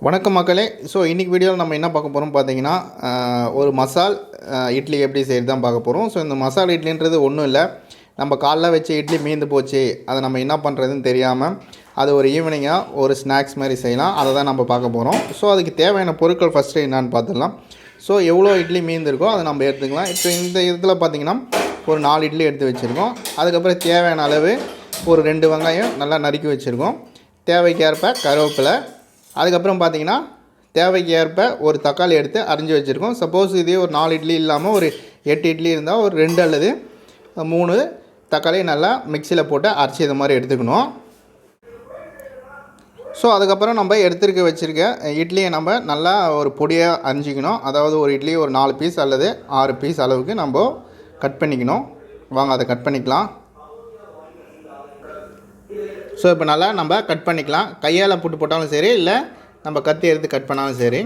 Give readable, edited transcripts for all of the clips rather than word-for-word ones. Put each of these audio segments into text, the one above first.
வணக்கம் மக்களே. ஸோ இன்றைக்கி வீடியோவில் நம்ம என்ன பார்க்க போகிறோம் பார்த்தீங்கன்னா, ஒரு மசால் இட்லி எப்படி செய்கிறது தான் பார்க்க போகிறோம். ஸோ இந்த மசால் இட்லின்றது ஒன்றும் இல்லை, நம்ம காலைல வச்ச இட்லி மீந்து போச்சு, அதை நம்ம என்ன பண்ணுறதுன்னு தெரியாமல் அது ஒரு ஈவினிங்காக ஒரு ஸ்நாக்ஸ் மாதிரி செய்யலாம். அதை தான் நம்ம பார்க்க போகிறோம். ஸோ அதுக்கு தேவையான பொருட்கள் ஃபஸ்ட்டு என்னான்னு பார்த்துடலாம். ஸோ எவ்வளோ இட்லி மீந்துருக்கோ அதை நம்ம எடுத்துக்கலாம். இப்போ இந்த இதில் பார்த்திங்கன்னா ஒரு 4 இட்லி எடுத்து வச்சுருக்கோம். அதுக்கப்புறம் தேவையான அளவு ஒரு 2 வெங்காயம் நல்லா நறுக்கி வச்சுருக்கோம். தேவைக்கேற்ப கருவேப்பிலை, அதுக்கப்புறம் பார்த்திங்கன்னா தேவைக்கு ஏற்ப ஒரு தக்காளி எடுத்து அரிஞ்சு வச்சுருக்கோம். சப்போஸ் இதே ஒரு 4 இட்லி இல்லாமல் ஒரு 8 இட்லி இருந்தால் ஒரு 2 அல்லது 3 தக்காளி நல்லா மிக்சியில் போட்டு அரைச்சி இது மாதிரி எடுத்துக்கணும். ஸோ அதுக்கப்புறம் நம்ம எடுத்துருக்க வச்சுருக்க இட்லியை நம்ம நல்லா ஒரு பொடியாக அரிஞ்சிக்கணும். அதாவது ஒரு இட்லி ஒரு 4 பீஸ் அல்லது 6 பீஸ் அளவுக்கு நம்ம கட் பண்ணிக்கணும். வாங்க அதை கட் பண்ணிக்கலாம். ஸோ இப்போ நல்லா நம்ம கட் பண்ணிக்கலாம். கையால் புட்டு போட்டாலும் சரி, இல்லை நம்ம கத்தி எடுத்து கட் பண்ணாலும் சரி.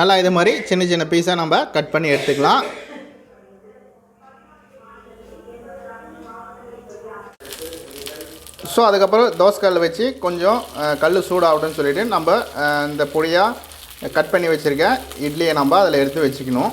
நல்லா இது மாதிரி சின்ன சின்ன பீஸாக நம்ம கட் பண்ணி எடுத்துக்கலாம். ஸோ அதுக்கப்புறம் தோசைக்கல் வச்சு கொஞ்சம் கல் சூடாகட்டும்னு சொல்லிவிட்டு நம்ம இந்த பொடியாக கட் பண்ணி வச்சுருக்க இட்லியை நம்ம அதில் எடுத்து வச்சுக்கணும்.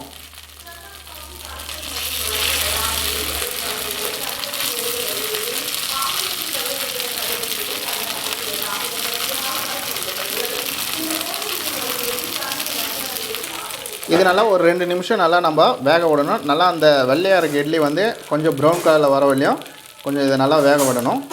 இது நல்லா ஒரு 2 நிமிஷம் நல்லா நம்ம வேக விடணும். நல்லா அந்த வெள்ளையாக இருக்க இட்லி வந்து கொஞ்சம் ப்ரௌன் கலரில் வர வரையும் கொஞ்சம் இதை நல்லா வேக விடணும்.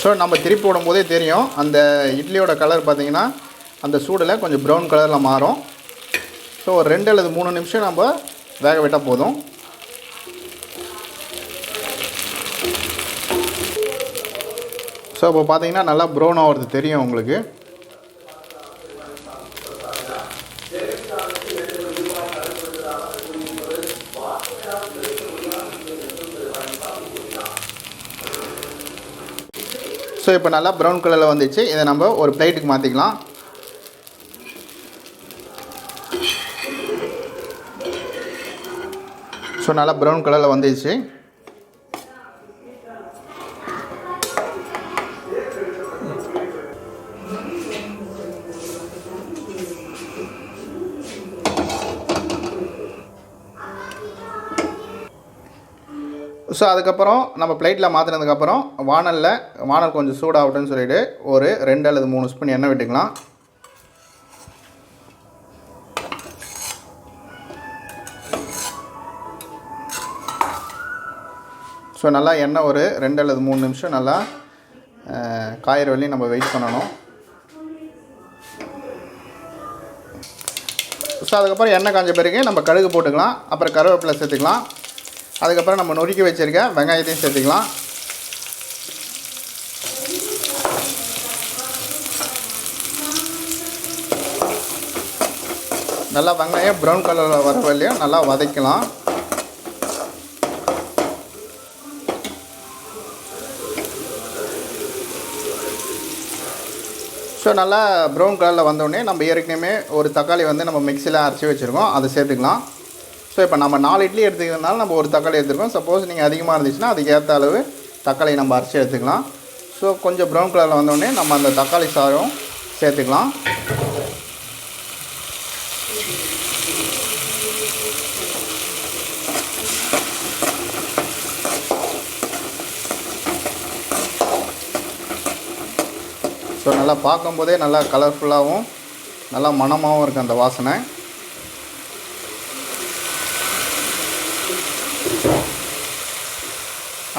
ஸோ நம்ம திருப்பி விடும்போதே தெரியும், அந்த இட்லியோட கலர் பார்த்திங்கன்னா அந்த சூடில் கொஞ்சம் ப்ரௌன் கலரில் மாறும். ஸோ ஒரு 2 அல்லது 3 நிமிஷம் நம்ம வேக விட்டால் போதும். ஸோ இப்போ பார்த்திங்கன்னா நல்லா ப்ரௌன் ஆகிறது தெரியும் உங்களுக்கு. ஸோ இப்போ நல்லா ப்ரௌன் கலரில் வந்துச்சு. இதை நம்ம ஒரு பிளேட்டுக்கு மாற்றிக்கலாம். ஸோ நல்லா ப்ரௌன் கலரில் வந்துச்சு. ஸோ அதுக்கப்புறம் நம்ம பிளேட்டில் மாற்றினதுக்கப்புறம் வானல் கொஞ்சம் சூடாகட்டும்னு சொல்லிவிட்டு ஒரு 2 அல்லது 3 ஸ்பூன் எண்ணெய் விட்டுக்கலாம். ஸோ நல்லா எண்ணெய் ஒரு 2 அல்லது 3 நிமிஷம் நல்லா காயிற வரையும் நம்ம வெயிட் பண்ணணும். ஸோ அதுக்கப்புறம் எண்ணெய் காஞ்ச பிறகு நம்ம கடுகு போட்டுக்கலாம். அப்புறம் கருவேப்பிலை சேர்த்துக்கலாம். அதுக்கப்புறம் நம்ம நொறுக்கி வச்சுருக்க வெங்காயத்தையும் சேர்த்துக்கலாம். நல்லா வெங்காயம் ப்ரௌன் கலரில் வர வரையும் நல்லா வதக்கலாம். ஸோ நல்லா ப்ரௌன் கலரில் வந்தோடனே நம்ம ஏற்கனவே ஒரு தக்காளி வந்து நம்ம மிக்சியில் அரைச்சி வச்சுருக்கோம், அதை சேர்த்துக்கலாம். ஸோ இப்போ நம்ம 4 இட்லி எடுத்துக்கிறதுனால நம்ம ஒரு தக்காளி எடுத்துருக்கோம். சப்போஸ் நீங்கள் அதிகமாக இருந்துச்சுன்னா அதுக்கு ஏற்ற அளவு தக்காளி நம்ம அரைச்சி எடுத்துக்கலாம். ஸோ கொஞ்சம் ப்ரௌன் கலரில் வந்தோடனே நம்ம அந்த தக்காளி சாதம் சேர்த்துக்கலாம். ஸோ நல்லா பார்க்கும்போதே நல்லா கலர்ஃபுல்லாகவும் நல்லா மணமாகவும் இருக்குது அந்த வாசனை.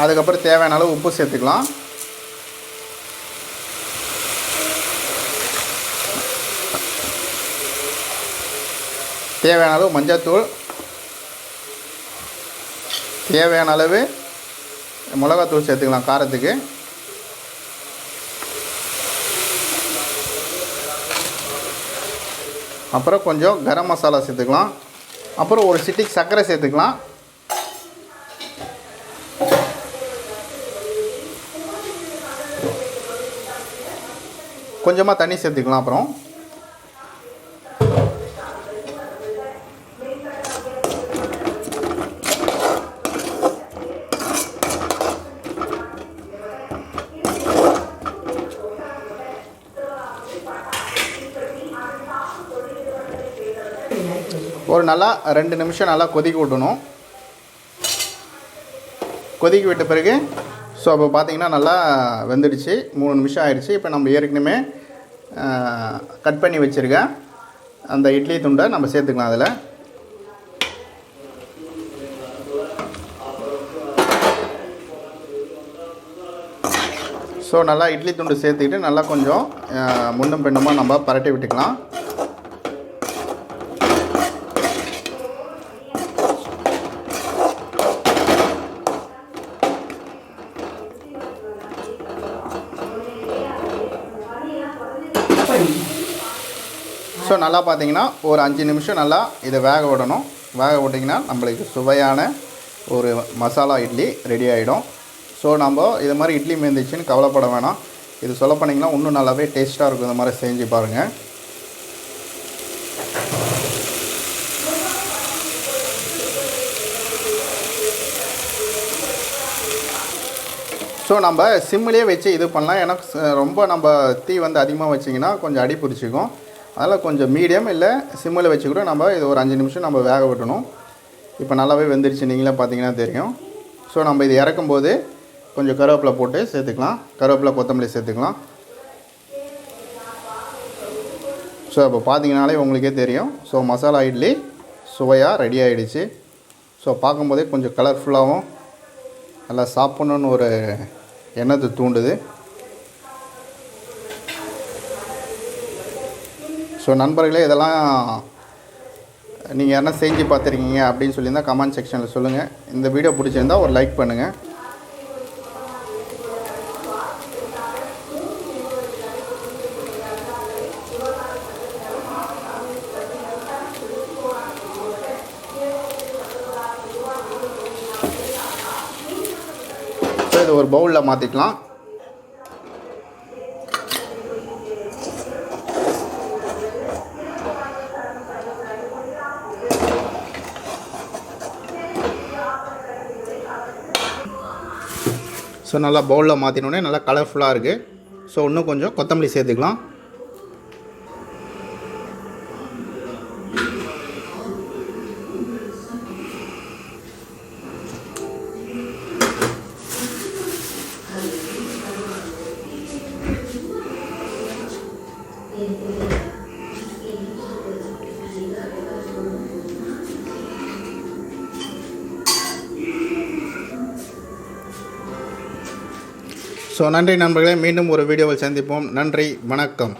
அதுக்கப்புறம் தேவையான அளவு உப்பு சேர்த்துக்கலாம். தேவையான அளவு மஞ்சள்தூள், தேவையான அளவு மிளகாத்தூள் சேர்த்துக்கலாம் காரத்துக்கு. அப்புறம் கொஞ்சம் கரம் மசாலா சேர்த்துக்கலாம். அப்புறம் ஒரு சிட்டிக்கு சர்க்கரை சேர்த்துக்கலாம். கொஞ்சமாக தண்ணி சேர்த்துக்கலாம். அப்புறம் ஒரு நல்லா 2 நிமிஷம் நல்லா கொதிக்க விடணும். கொதிக்க விட்ட பிறகு அப்போ பார்த்திங்கன்னா நல்லா வெந்துடுச்சு. 3 நிமிஷம் ஆயிடுச்சு. இப்போ நம்ம ஏற்கனவே கட் பண்ணி வச்சுருக்கேன் அந்த இட்லி துண்டை நம்ம சேர்த்துக்கலாம் அதில். நல்லா இட்லி துண்டு சேர்த்துக்கிட்டு நல்லா கொஞ்சம் முன்னும் பின்னுமாக நம்ம பரட்டி விட்டுக்கலாம். நல்லா பார்த்தீங்கன்னா ஒரு 5 நிமிஷம் நல்லா இதை வேக விடணும். வேக விட்டிங்கன்னா நம்மளுக்கு சுவையான ஒரு மசாலா இட்லி ரெடி ஆகிடும். நம்ம இது மாதிரி இட்லி மேந்துச்சுன்னு கவலைப்பட வேணாம். இது சொல்ல போனீங்கன்னா இன்னும் நல்லாவே டேஸ்ட்டாக இருக்கும். இந்த மாதிரி செஞ்சு பாருங்கள். நம்ம சிம்மிலே வச்சு இது பண்ணலாம். ஏன்னா ரொம்ப நம்ம தீ வந்து அதிகமாக வச்சிங்கன்னா கொஞ்சம் அடி பிடிச்சிக்கும். அதனால் கொஞ்சம் மீடியம் இல்லை சிம்மில் வச்சு கூட நம்ம இது ஒரு 5 நிமிஷம் நம்ம வேக விடணும். இப்போ நல்லாவே வெந்துருச்சு, நீங்களே பார்த்தீங்கன்னா தெரியும். நம்ம இது இறக்கும்போது கொஞ்சம் கருவேப்பிலை போட்டு சேர்த்துக்கலாம். கருவேப்பிலை கொத்தமல்லி சேர்த்துக்கலாம். இப்போ பார்த்தீங்கனாலே உங்களுக்கே தெரியும். மசாலா இட்லி சுவையாக ரெடி ஆகிடுச்சு. பார்க்கும்போதே கொஞ்சம் கலர்ஃபுல்லாகவும் நல்லா சாப்பிட்ணுன்னு ஒரு எண்ணத்தை தூண்டுது. நண்பர்களே, இதெல்லாம் நீங்கள் யாரா செஞ்சு பார்த்துருக்கீங்க அப்படின்னு சொல்லியிருந்தால் கமெண்ட் செக்ஷனில் சொல்லுங்கள். இந்த வீடியோ பிடிச்சிருந்தால் ஒரு லைக் பண்ணுங்கள். இது ஒரு பவுலில் மாற்றிக்கலாம். நல்லா பவுலில் மாற்றினோடனே நல்லா கலர்ஃபுல்லாக இருக்குது. இன்னும் கொஞ்சம் கொத்தமல்லி சேர்த்துக்கலாம். நன்றி நண்பர்களே, மீண்டும் ஒரு வீடியோவில் சந்திப்போம். நன்றி, வணக்கம்.